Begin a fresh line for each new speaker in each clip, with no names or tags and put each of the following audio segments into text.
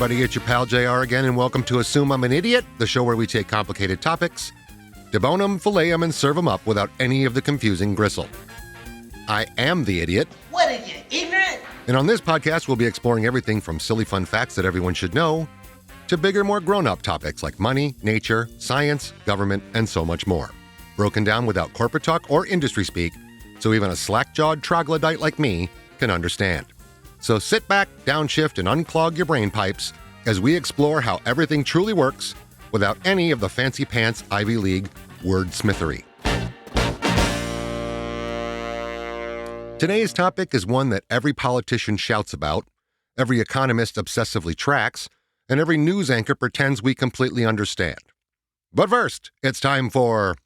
everybody, it's your pal JR again, and welcome to Assume I'm an Idiot, the show where we take complicated topics, debone them, fillet them, and serve them up without any of the confusing gristle. I am the idiot.
What are you, ignorant?
And on this podcast, we'll be exploring everything from silly fun facts that everyone should know to bigger, more grown-up topics like money, nature, science, government, and so much more. Broken down without corporate talk or industry speak, so even a slack-jawed troglodyte like me can understand. So sit back, downshift, and unclog your brain pipes as we explore how everything truly works without any of the fancy pants Ivy League wordsmithery. Today's topic is one that every politician shouts about, every economist obsessively tracks, and every news anchor pretends we completely understand. But first, it's time for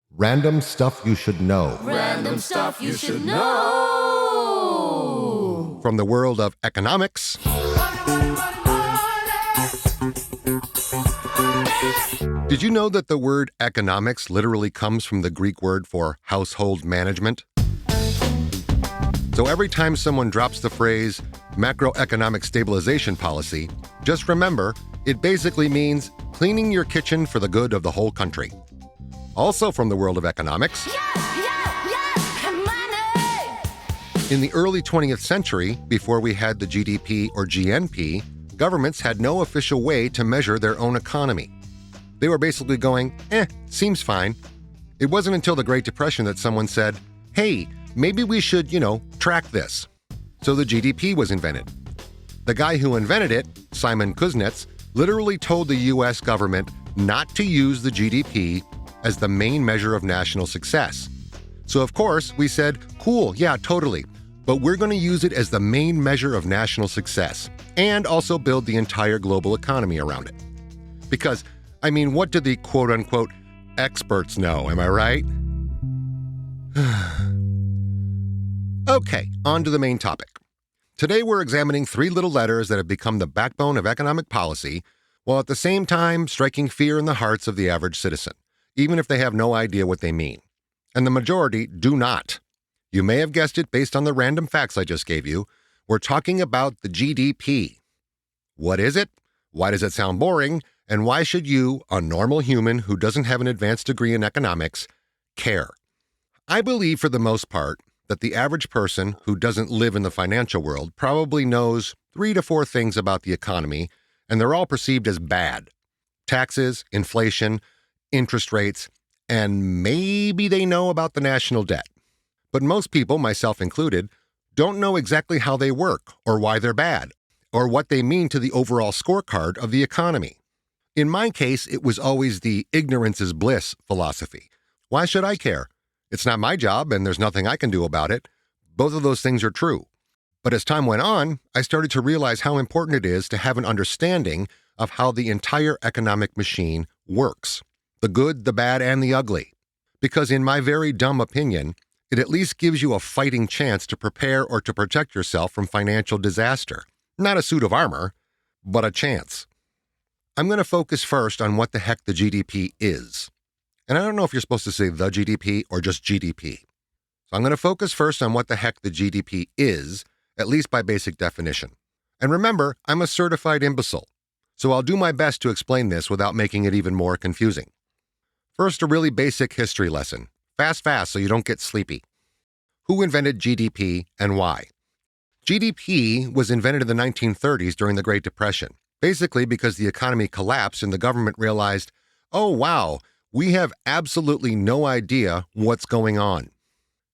Random Stuff You Should Know.
Random stuff you should know.
From the world of economics, did you know that the word economics literally comes from the Greek word for household management? So every time someone drops the phrase macroeconomic stabilization policy, just remember, it basically means cleaning your kitchen for the good of the whole country. Also from the world of economics, in the early 20th century, before we had the GDP or GNP, governments had no official way to measure their own economy. They were basically going, seems fine. It wasn't until the Great Depression that someone said, hey, maybe we should, track this. So the GDP was invented. The guy who invented it, Simon Kuznets, literally told the US government not to use the GDP as the main measure of national success. So of course, we said, cool, yeah, totally. But we're going to use it as the main measure of national success and also build the entire global economy around it. Because, what do the quote-unquote experts know, am I right? Okay, on to the main topic. Today we're examining three little letters that have become the backbone of economic policy, while at the same time striking fear in the hearts of the average citizen, even if they have no idea what they mean. And the majority do not. You may have guessed it based on the random facts I just gave you. We're talking about the GDP. What is it? Why does it sound boring? And why should you, a normal human who doesn't have an advanced degree in economics, care? I believe for the most part that the average person who doesn't live in the financial world probably knows 3 to 4 things about the economy, and they're all perceived as bad. Taxes, inflation, interest rates, and maybe they know about the national debt. But most people, myself included, don't know exactly how they work or why they're bad or what they mean to the overall scorecard of the economy. In my case, it was always the ignorance is bliss philosophy. Why should I care? It's not my job and there's nothing I can do about it. Both of those things are true. But as time went on, I started to realize how important it is to have an understanding of how the entire economic machine works. The good, the bad, and the ugly. Because in my very dumb opinion, it at least gives you a fighting chance to prepare or to protect yourself from financial disaster. Not a suit of armor, but a chance. I'm going to focus first on what the heck the GDP is. And I don't know if you're supposed to say the GDP or just GDP. So I'm going to focus first on what the heck the GDP is, at least by basic definition. And remember, I'm a certified imbecile, so I'll do my best to explain this without making it even more confusing. First, a really basic history lesson. Fast so you don't get sleepy. Who invented GDP and why? GDP was invented in the 1930s during the Great Depression, basically because the economy collapsed and the government realized, oh wow, we have absolutely no idea what's going on.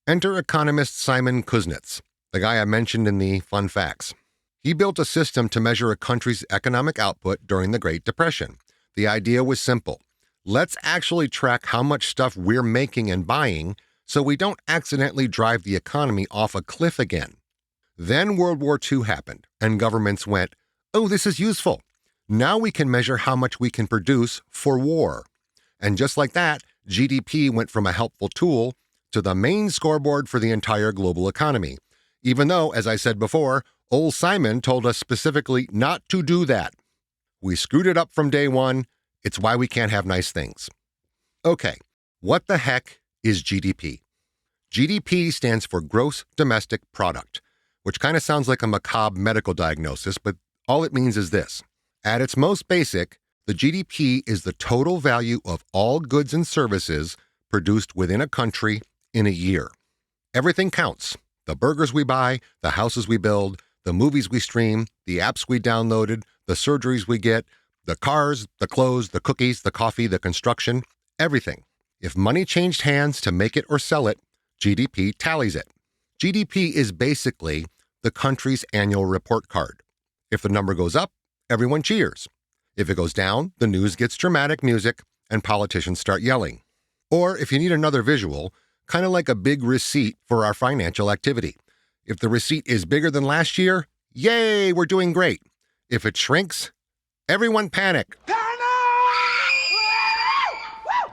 Enter economist Simon Kuznets, the guy I mentioned in the fun facts. He built a system to measure a country's economic output during the Great Depression. The idea was simple. Let's actually track how much stuff we're making and buying so we don't accidentally drive the economy off a cliff again. Then World War II happened, and governments went, oh, this is useful. Now we can measure how much we can produce for war. And just like that, GDP went from a helpful tool to the main scoreboard for the entire global economy, even though, as I said before, old Simon told us specifically not to do that. We screwed it up from day one. It's why we can't have nice things. Okay, what the heck is GDP? GDP stands for Gross Domestic Product, which kind of sounds like a macabre medical diagnosis, but all it means is this. At its most basic, the GDP is the total value of all goods and services produced within a country in a year. Everything counts. The burgers we buy, the houses we build, the movies we stream, the apps we downloaded, the surgeries we get, the cars, the clothes, the cookies, the coffee, the construction, everything. If money changed hands to make it or sell it, GDP tallies it. GDP is basically the country's annual report card. If the number goes up, everyone cheers. If it goes down, the news gets dramatic music and politicians start yelling. Or if you need another visual, kind of like a big receipt for our financial activity. If the receipt is bigger than last year, yay, we're doing great. If it shrinks, everyone panic.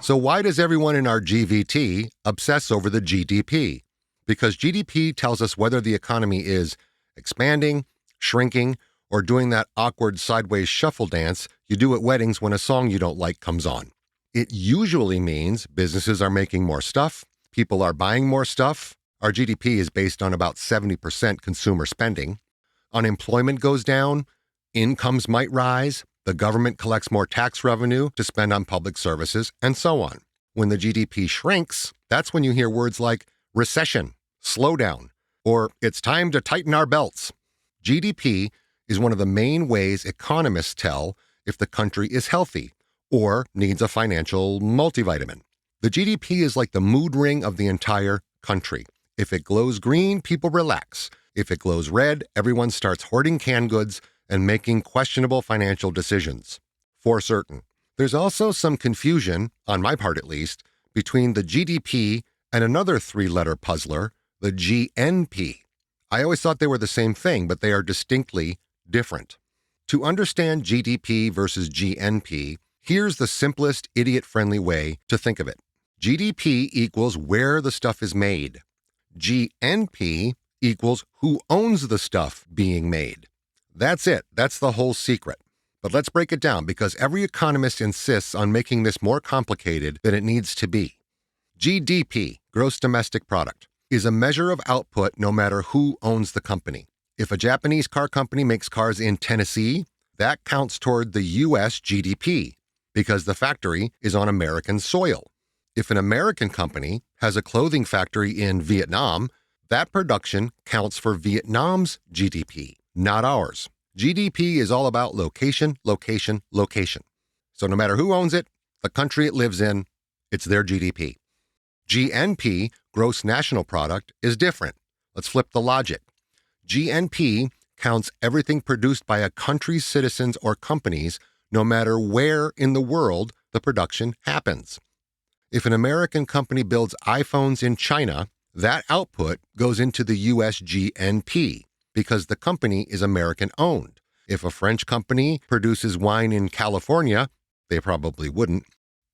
So why does everyone in our GVT obsess over the GDP? Because GDP tells us whether the economy is expanding, shrinking, or doing that awkward sideways shuffle dance you do at weddings when a song you don't like comes on. It usually means businesses are making more stuff, people are buying more stuff. Our GDP is based on about 70% consumer spending. Unemployment goes down, incomes might rise, the government collects more tax revenue to spend on public services, and so on. When the GDP shrinks, that's when you hear words like recession, slowdown, or it's time to tighten our belts. GDP is one of the main ways economists tell if the country is healthy or needs a financial multivitamin. The GDP is like the mood ring of the entire country. If it glows green, people relax. If it glows red, everyone starts hoarding canned goods and making questionable financial decisions. For certain. There's also some confusion, on my part at least, between the GDP and another three-letter puzzler, the GNP. I always thought they were the same thing, but they are distinctly different. To understand GDP versus GNP, here's the simplest, idiot-friendly way to think of it. GDP equals where the stuff is made. GNP equals who owns the stuff being made. That's it. That's the whole secret. But let's break it down because every economist insists on making this more complicated than it needs to be. GDP, gross domestic product, is a measure of output no matter who owns the company. If a Japanese car company makes cars in Tennessee, that counts toward the U.S. GDP because the factory is on American soil. If an American company has a clothing factory in Vietnam, that production counts for Vietnam's GDP, not ours. GDP is all about location, location, location. So no matter who owns it, the country it lives in, it's their GDP. GNP, gross national product, is different. Let's flip the logic. GNP counts everything produced by a country's citizens or companies, no matter where in the world the production happens. If an American company builds iPhones in China, that output goes into the US GNP because the company is American-owned. If a French company produces wine in California, they probably wouldn't,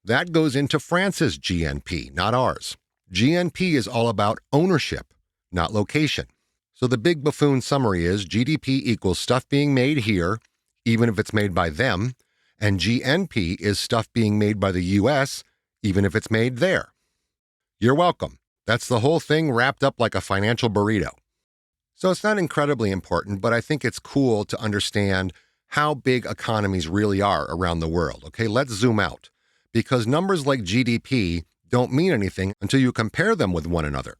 that goes into France's GNP, not ours. GNP is all about ownership, not location. So the big buffoon summary is GDP equals stuff being made here, even if it's made by them, and GNP is stuff being made by the US, even if it's made there. You're welcome. That's the whole thing wrapped up like a financial burrito. So it's not incredibly important, but I think it's cool to understand how big economies really are around the world. Okay, let's zoom out. Because numbers like GDP don't mean anything until you compare them with one another.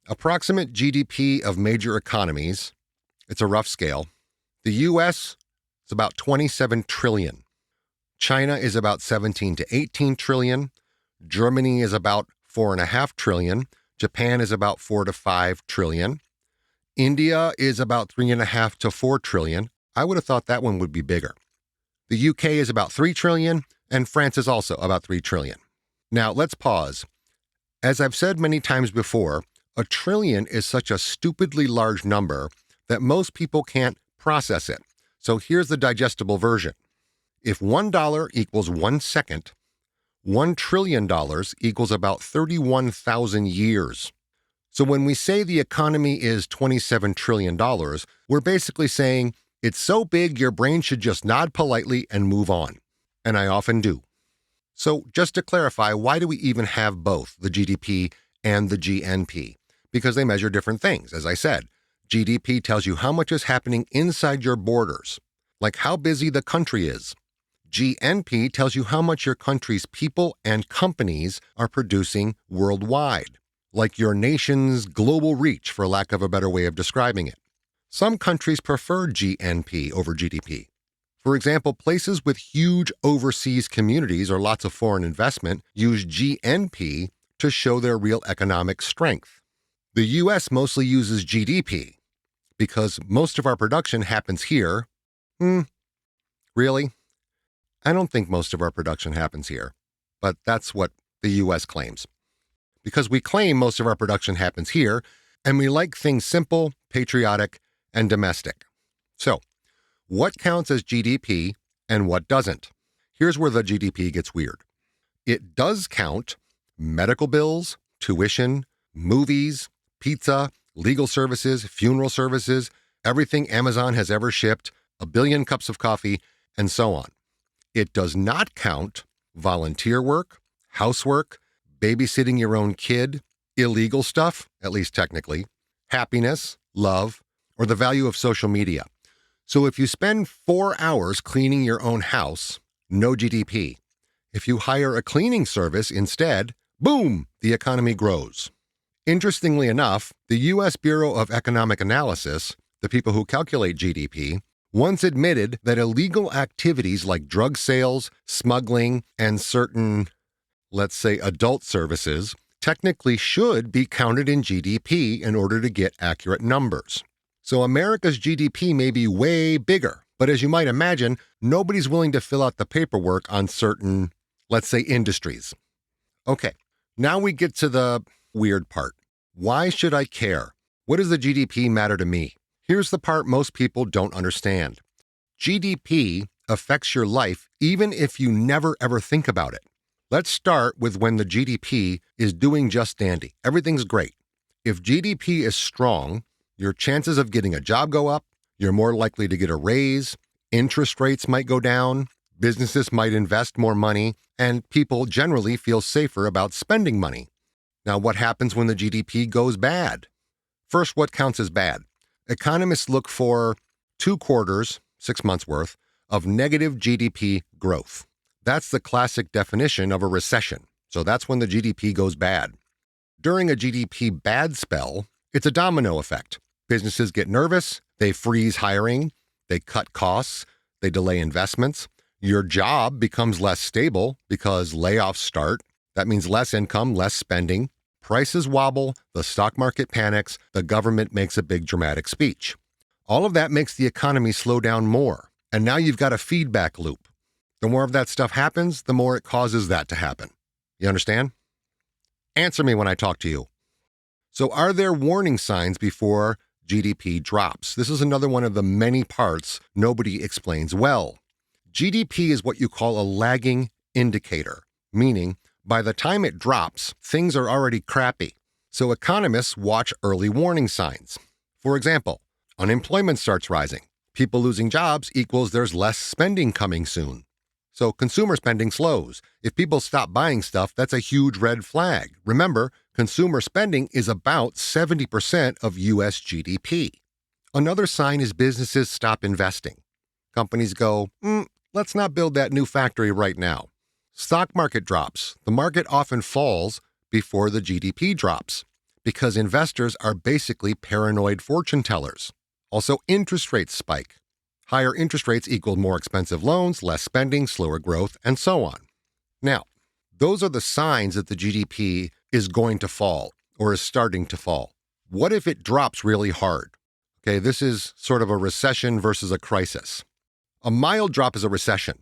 Approximate GDP of major economies, it's a rough scale. The US is about 27 trillion. China is about 17 to 18 trillion. Germany is about 4.5 trillion. Japan is about 4 to 5 trillion. India is about 3.5 to 4 trillion. I would have thought that one would be bigger. The UK is about 3 trillion, and France is also about 3 trillion. Now, let's pause. As I've said many times before, a trillion is such a stupidly large number that most people can't process it. So here's the digestible version. If $1 equals 1 second, $1 trillion equals about 31,000 years. So when we say the economy is $27 trillion, we're basically saying it's so big your brain should just nod politely and move on. And I often do. So just to clarify, why do we even have both the GDP and the GNP? Because they measure different things. As I said, GDP tells you how much is happening inside your borders. like how busy the country is. GNP tells you how much your country's people and companies are producing worldwide, like your nation's global reach, for lack of a better way of describing it. Some countries prefer GNP over GDP. For example, places with huge overseas communities or lots of foreign investment use GNP to show their real economic strength. The U.S. mostly uses GDP because most of our production happens here. Really? I don't think most of our production happens here, but that's what the U.S. claims. Because we claim most of our production happens here, and we like things simple, patriotic, and domestic. So, what counts as GDP and what doesn't? Here's where the GDP gets weird. It does count medical bills, tuition, movies, pizza, legal services, funeral services, everything Amazon has ever shipped, a billion cups of coffee, and so on. It does not count volunteer work, housework, babysitting your own kid, illegal stuff, at least technically, happiness, love, or the value of social media. So if you spend 4 hours cleaning your own house, no GDP. If you hire a cleaning service instead, boom, the economy grows. Interestingly enough, the U.S. Bureau of Economic Analysis, the people who calculate GDP, once admitted that illegal activities like drug sales, smuggling, and certain, let's say, adult services, technically should be counted in GDP in order to get accurate numbers. So America's GDP may be way bigger, but as you might imagine, nobody's willing to fill out the paperwork on certain, let's say, industries. Okay, now we get to the weird part. Why should I care? What does the GDP matter to me? Here's the part most people don't understand. GDP affects your life even if you never ever think about it. Let's start with when the GDP is doing just dandy. Everything's great. If GDP is strong, your chances of getting a job go up, you're more likely to get a raise, interest rates might go down, businesses might invest more money, and people generally feel safer about spending money. Now, what happens when the GDP goes bad? First, what counts as bad? Economists look for 2 quarters, 6 months worth, of negative GDP growth. That's the classic definition of a recession. So that's when the GDP goes bad. During a GDP bad spell, it's a domino effect. Businesses get nervous, they freeze hiring, they cut costs, they delay investments. Your job becomes less stable because layoffs start. That means less income, less spending. Prices wobble, the stock market panics, the government makes a big dramatic speech. All of that makes the economy slow down more. And now you've got a feedback loop. The more of that stuff happens, the more it causes that to happen. You understand? Answer me when I talk to you. So are there warning signs before GDP drops? This is another one of the many parts nobody explains well. GDP is what you call a lagging indicator, meaning by the time it drops, things are already crappy. So economists watch early warning signs. For example, unemployment starts rising. People losing jobs equals there's less spending coming soon. So consumer spending slows. If people stop buying stuff, that's a huge red flag. Remember, consumer spending is about 70% of U.S. GDP. Another sign is businesses stop investing. Companies go, let's not build that new factory right now. Stock market drops. The market often falls before the GDP drops because investors are basically paranoid fortune tellers. Also, interest rates spike. Higher interest rates equal more expensive loans, less spending, slower growth, and so on. Now, those are the signs that the GDP is going to fall or is starting to fall. What if it drops really hard? Okay, this is sort of a recession versus a crisis. A mild drop is a recession.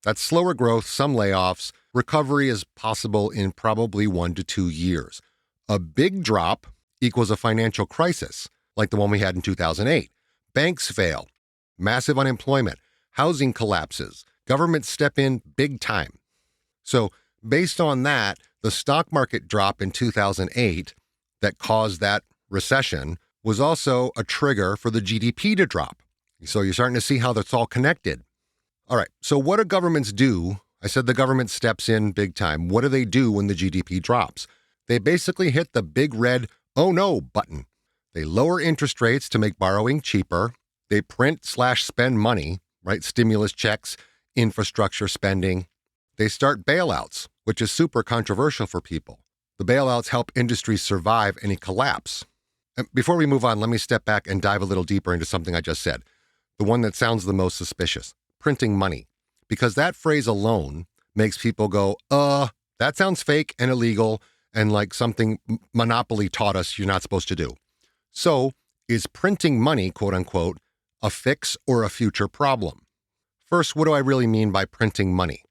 That's slower growth, some layoffs. Recovery is possible in probably 1 to 2 years. A big drop equals a financial crisis, like the one we had in 2008. Banks fail, massive unemployment, housing collapses, governments step in big time. So based on that, the stock market drop in 2008 that caused that recession was also a trigger for the GDP to drop. So you're starting to see how that's all connected. All right, so what do governments do? I said the government steps in big time. What do they do when the GDP drops? They basically hit the big red, oh no button. They lower interest rates to make borrowing cheaper. They print/spend money, right? Stimulus checks, infrastructure spending. They start bailouts, which is super controversial for people. The bailouts help industries survive any collapse. And before we move on, let me step back and dive a little deeper into something I just said. The one that sounds the most suspicious, printing money. Because that phrase alone makes people go, that sounds fake and illegal and like something Monopoly taught us you're not supposed to do. So, is printing money, quote unquote, a fix or a future problem? First, what do I really mean by printing money?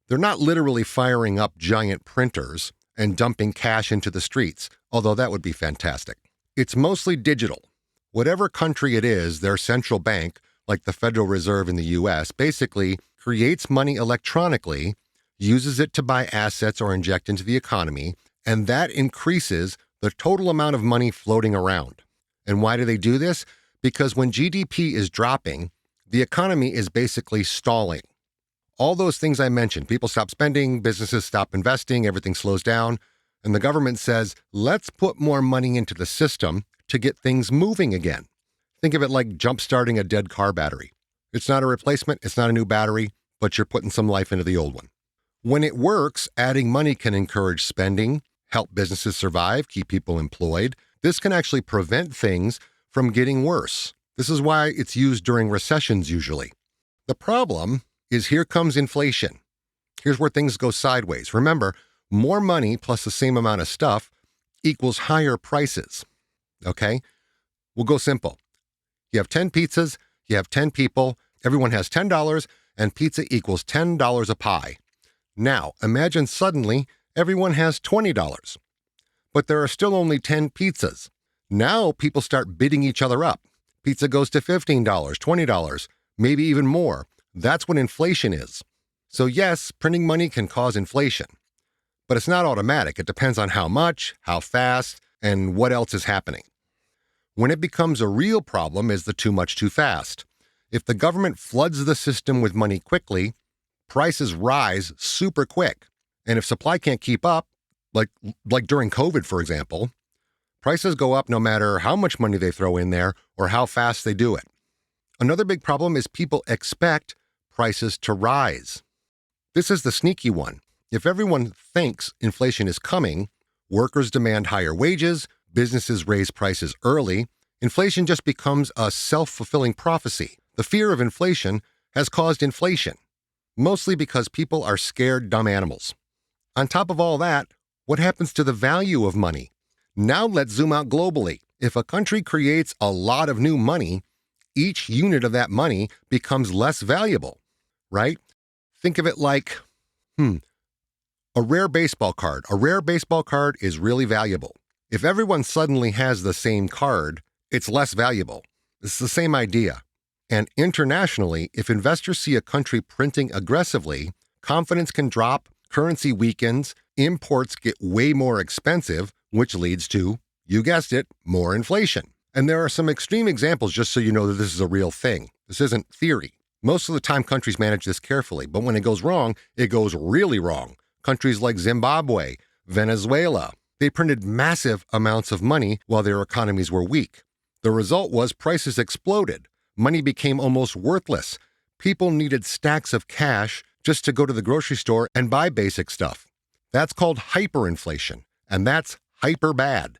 They're not literally firing up giant printers and dumping cash into the streets, although that would be fantastic. It's mostly digital. Whatever country it is, their central bank, like the Federal Reserve in the US, basically creates money electronically, uses it to buy assets or inject into the economy, and that increases the total amount of money floating around. And why do they do this? Because when GDP is dropping, the economy is basically stalling. All those things I mentioned, people stop spending, businesses stop investing, everything slows down, and the government says, let's put more money into the system to get things moving again. Think of it like jump-starting a dead car battery. It's not a replacement, it's not a new battery, but you're putting some life into the old one. When it works, adding money can encourage spending, help businesses survive, keep people employed. This can actually prevent things from getting worse. This is why it's used during recessions usually. The problem is here comes inflation. Here's where things go sideways. Remember, more money plus the same amount of stuff equals higher prices. Okay? We'll go simple. You have 10 pizzas, you have 10 people, everyone has $10, and pizza equals $10 a pie. Now, imagine suddenly everyone has $20, but there are still only 10 pizzas. Now people start bidding each other up. Pizza goes to $15, $20, maybe even more. That's what inflation is. So yes, printing money can cause inflation, but it's not automatic. It depends on how much, how fast, and what else is happening. When it becomes a real problem is the too much too fast. If the government floods the system with money quickly, prices rise super quick. And if supply can't keep up, like during COVID, for example, prices go up no matter how much money they throw in there or how fast they do it. Another big problem is people expect prices to rise. This is the sneaky one. If everyone thinks inflation is coming, workers demand higher wages, businesses raise prices early, inflation just becomes a self-fulfilling prophecy. The fear of inflation has caused inflation, mostly because people are scared dumb animals. On top of all that, what happens to the value of money? Now let's zoom out globally. If a country creates a lot of new money, each unit of that money becomes less valuable, right? Think of it like, a rare baseball card. A rare baseball card is really valuable. If everyone suddenly has the same card, it's less valuable. It's the same idea. And internationally, if investors see a country printing aggressively, confidence can drop, currency weakens, imports get way more expensive, which leads to, you guessed it, more inflation. And there are some extreme examples just so you know that this is a real thing. This isn't theory. Most of the time, countries manage this carefully, but when it goes wrong, it goes really wrong. Countries like Zimbabwe, Venezuela, they printed massive amounts of money while their economies were weak. The result was prices exploded. Money became almost worthless. People needed stacks of cash just to go to the grocery store and buy basic stuff. That's called hyperinflation, and that's hyper bad.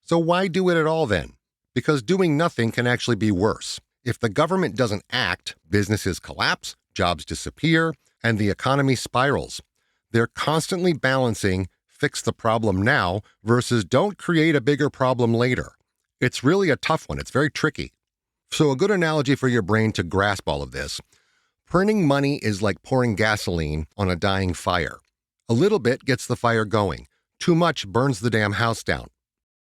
So why do it at all then? Because doing nothing can actually be worse. If the government doesn't act, businesses collapse, jobs disappear, and the economy spirals. They're constantly balancing fix the problem now versus don't create a bigger problem later. It's really a tough one. It's very tricky. So a good analogy for your brain to grasp all of this, printing money is like pouring gasoline on a dying fire. A little bit gets the fire going. Too much burns the damn house down.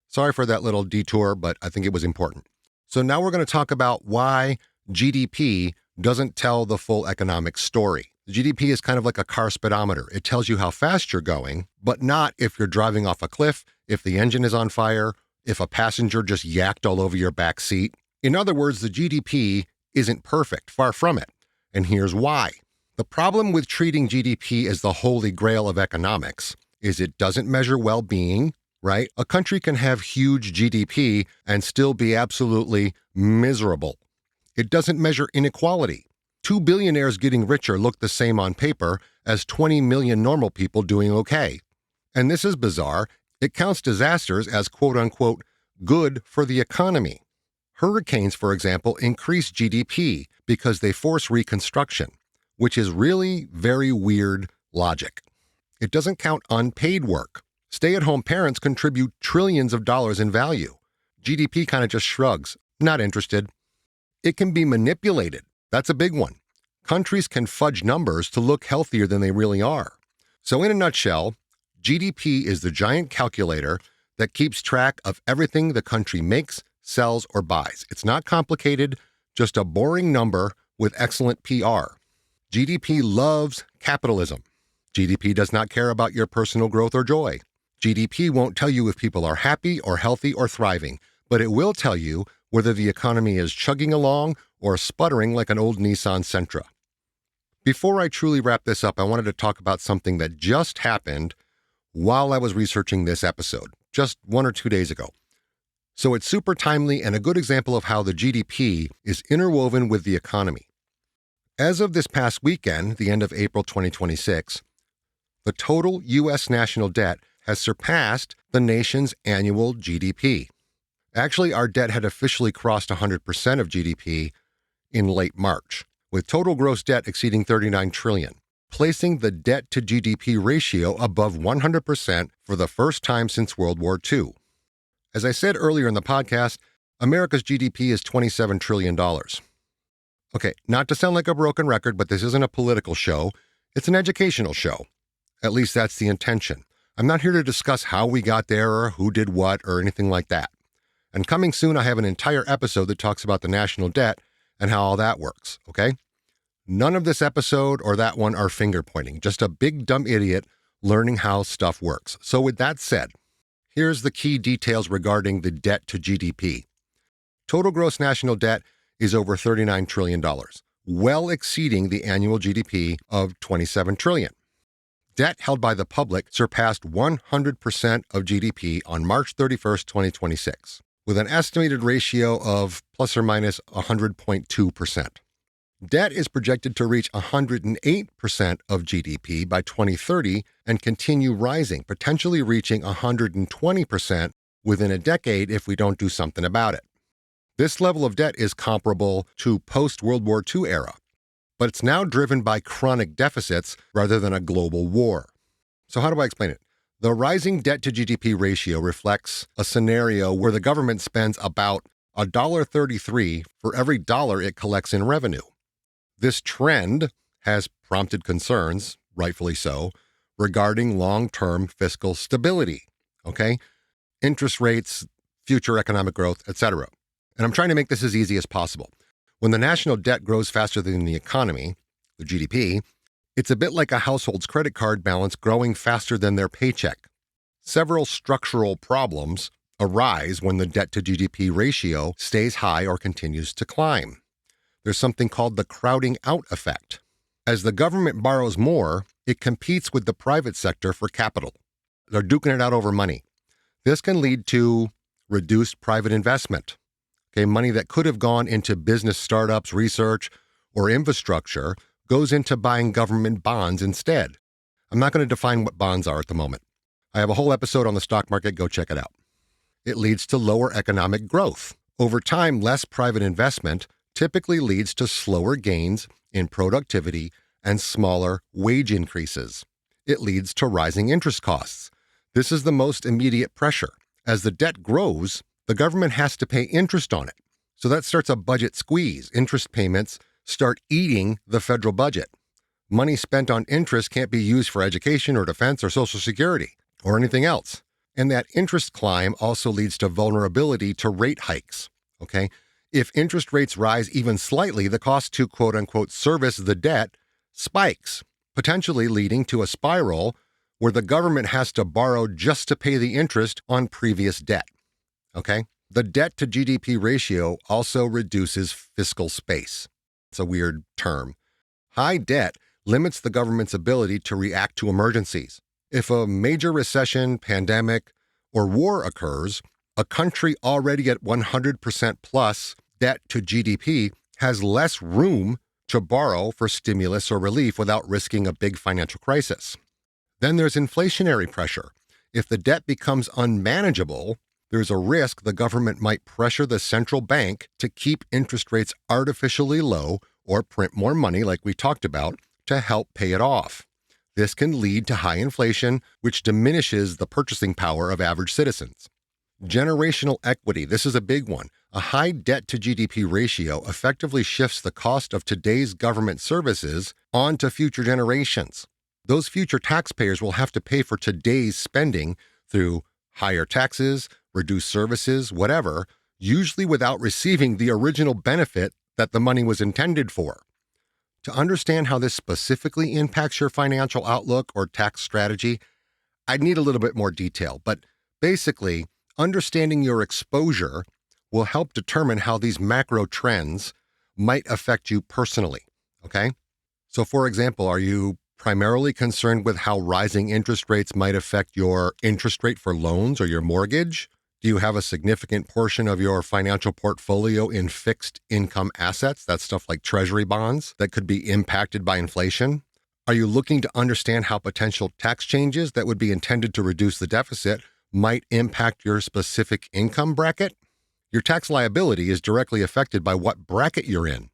Sorry for that little detour, but I think it was important. So now we're going to talk about why GDP doesn't tell the full economic story. GDP is kind of like a car speedometer. It tells you how fast you're going, but not if you're driving off a cliff, if the engine is on fire, if a passenger just yacked all over your back seat. In other words, the GDP isn't perfect, far from it. And here's why. The problem with treating GDP as the holy grail of economics is it doesn't measure well-being, right? A country can have huge GDP and still be absolutely miserable. It doesn't measure inequality. 2 billionaires getting richer look the same on paper as 20 million normal people doing okay. And this is bizarre. It counts disasters as quote-unquote good for the economy. Hurricanes, for example, increase GDP because they force reconstruction, which is really very weird logic. It doesn't count unpaid work. Stay-at-home parents contribute trillions of dollars in value. GDP kind of just shrugs. Not interested. It can be manipulated. That's a big one. Countries can fudge numbers to look healthier than they really are. So in a nutshell, GDP is the giant calculator that keeps track of everything the country makes, sells, or buys. It's not complicated, just a boring number with excellent PR. GDP loves capitalism. GDP does not care about your personal growth or joy. GDP won't tell you if people are happy or healthy or thriving, but it will tell you whether the economy is chugging along or sputtering like an old Nissan Sentra. Before I truly wrap this up, I wanted to talk about something that just happened while I was researching this episode, just 1 or 2 days ago. So it's super timely and a good example of how the GDP is interwoven with the economy. As of this past weekend, the end of April 2026, the total U.S. national debt has surpassed the nation's annual GDP. Actually, our debt had officially crossed 100% of GDP in late March, with total gross debt exceeding $39 trillion, placing the debt-to-GDP ratio above 100% for the first time since World War II. As I said earlier in the podcast, America's GDP is $27 trillion. Okay, not to sound like a broken record, but this isn't a political show. It's an educational show. At least that's the intention. I'm not here to discuss how we got there or who did what or anything like that. And coming soon, I have an entire episode that talks about the national debt and how all that works, okay? None of this episode or that one are finger-pointing, just a big dumb idiot learning how stuff works. So with that said, here's the key details regarding the debt to GDP. Total gross national debt is over $39 trillion, well exceeding the annual GDP of $27 trillion. Debt held by the public surpassed 100% of GDP on March 31st, 2026, with an estimated ratio of plus or minus 100.2%. Debt is projected to reach 108% of GDP by 2030 and continue rising, potentially reaching 120% within a decade if we don't do something about it. This level of debt is comparable to post-World War II era, but it's now driven by chronic deficits rather than a global war. So how do I explain it? The rising debt-to-GDP ratio reflects a scenario where the government spends about $1.33 for every dollar it collects in revenue. This trend has prompted concerns, rightfully so, regarding long-term fiscal stability, okay? Interest rates, future economic growth, etc. And I'm trying to make this as easy as possible. When the national debt grows faster than the economy, the GDP, it's a bit like a household's credit card balance growing faster than their paycheck. Several structural problems arise when the debt-to-GDP ratio stays high or continues to climb. There's something called the crowding out effect. As the government borrows more, it competes with the private sector for capital. They're duking it out over money. This can lead to reduced private investment. Okay, money that could have gone into business startups, research, or infrastructure goes into buying government bonds instead. I'm not going to define what bonds are at the moment. I have a whole episode on the stock market. Go check it out. It leads to lower economic growth. Over time, less private investment typically leads to slower gains in productivity and smaller wage increases. It leads to rising interest costs. This is the most immediate pressure. As the debt grows, the government has to pay interest on it. So that starts a budget squeeze. Interest payments start eating the federal budget. Money spent on interest can't be used for education or defense or Social Security or anything else. And that interest climb also leads to vulnerability to rate hikes. Okay? If interest rates rise even slightly, the cost to quote-unquote service the debt spikes, potentially leading to a spiral where the government has to borrow just to pay the interest on previous debt. Okay? The debt-to-GDP ratio also reduces fiscal space. It's a weird term. High debt limits the government's ability to react to emergencies. If a major recession, pandemic, or war occurs, a country already at 100% plus debt to GDP has less room to borrow for stimulus or relief without risking a big financial crisis. Then there's inflationary pressure. If the debt becomes unmanageable, there's a risk the government might pressure the central bank to keep interest rates artificially low or print more money, like we talked about, to help pay it off. This can lead to high inflation, which diminishes the purchasing power of average citizens. Generational equity, this is a big one. A high debt to GDP ratio effectively shifts the cost of today's government services onto future generations. Those future taxpayers will have to pay for today's spending through higher taxes, reduced services, whatever, usually without receiving the original benefit that the money was intended for. To understand how this specifically impacts your financial outlook or tax strategy, I'd need a little bit more detail, but basically, understanding your exposure will help determine how these macro trends might affect you personally, okay? So for example, are you primarily concerned with how rising interest rates might affect your interest rate for loans or your mortgage? Do you have a significant portion of your financial portfolio in fixed income assets? That's stuff like treasury bonds that could be impacted by inflation. Are you looking to understand how potential tax changes that would be intended to reduce the deficit might impact your specific income bracket? Your tax liability is directly affected by what bracket you're in.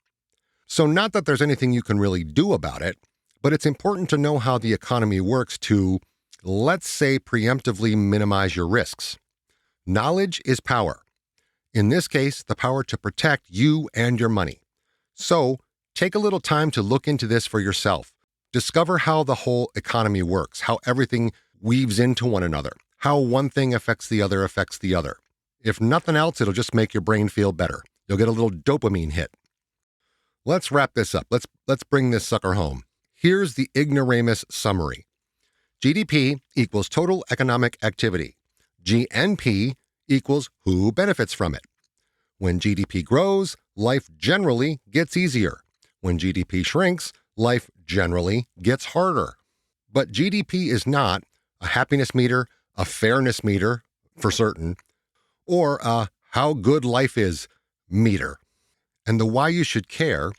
So not that there's anything you can really do about it, but it's important to know how the economy works to, let's say, preemptively minimize your risks. Knowledge is power. In this case, the power to protect you and your money. So take a little time to look into this for yourself. Discover how the whole economy works, how everything weaves into one another, how one thing affects the other. If nothing else, it'll just make your brain feel better. You'll get a little dopamine hit. Let's wrap this up. Let's bring this sucker home. Here's the ignoramus summary. GDP equals total economic activity. GNP equals who benefits from it. When GDP grows, life generally gets easier. When GDP shrinks, life generally gets harder. But GDP is not a happiness meter, a fairness meter, for certain, or a how good life is meter. And the why you should care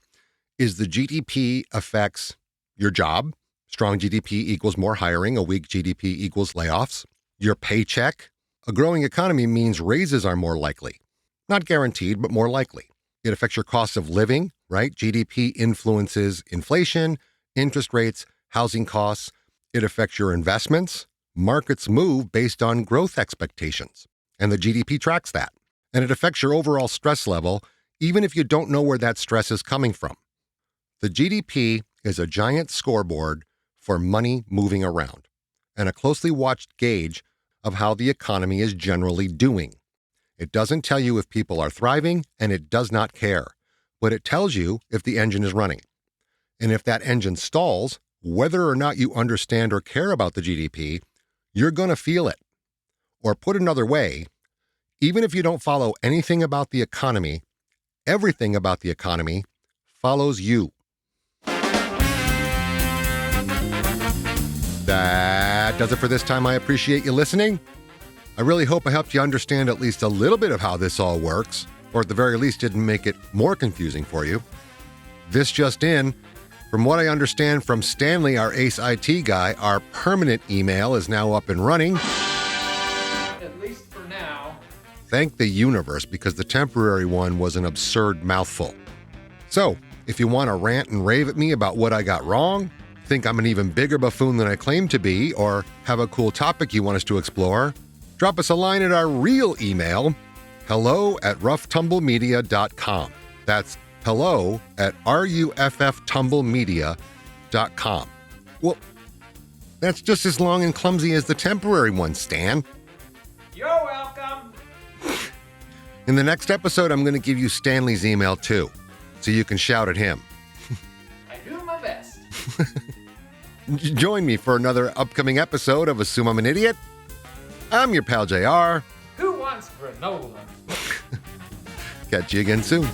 is the GDP affects your job. Strong GDP equals more hiring. A weak GDP equals layoffs. Your paycheck. A growing economy means raises are more likely. Not guaranteed, but more likely. It affects your cost of living, right? GDP influences inflation, interest rates, housing costs. It affects your investments. Markets move based on growth expectations, and the GDP tracks that. And it affects your overall stress level, even if you don't know where that stress is coming from. The GDP is a giant scoreboard for money moving around, and a closely watched gauge of how the economy is generally doing. It doesn't tell you if people are thriving, and it does not care, but it tells you if the engine is running. And if that engine stalls, whether or not you understand or care about the GDP, you're going to feel it. Or put another way, even if you don't follow anything about the economy, everything about the economy follows you. That does it for this time. I appreciate you listening. I really hope I helped you understand at least a little bit of how this all works, or at the very least didn't make it more confusing for you. This just in, from what I understand from Stanley, our Ace IT guy, our permanent email is now up and running.
At least for now.
Thank the universe, because the temporary one was an absurd mouthful. So, if you want to rant and rave at me about what I got wrong, think I'm an even bigger buffoon than I claim to be, or have a cool topic you want us to explore, drop us a line at our real email, hello@roughtumblemedia.com. That's hello@rufftumblemedia.com. Well, that's just as long and clumsy as the temporary one, Stan.
You're welcome.
In the next episode, I'm going to give you Stanley's email too, so you can shout at him.
I do my best.
Join me for another upcoming episode of Assume I'm an Idiot. I'm your pal JR.
Who wants granola?
Catch you again soon.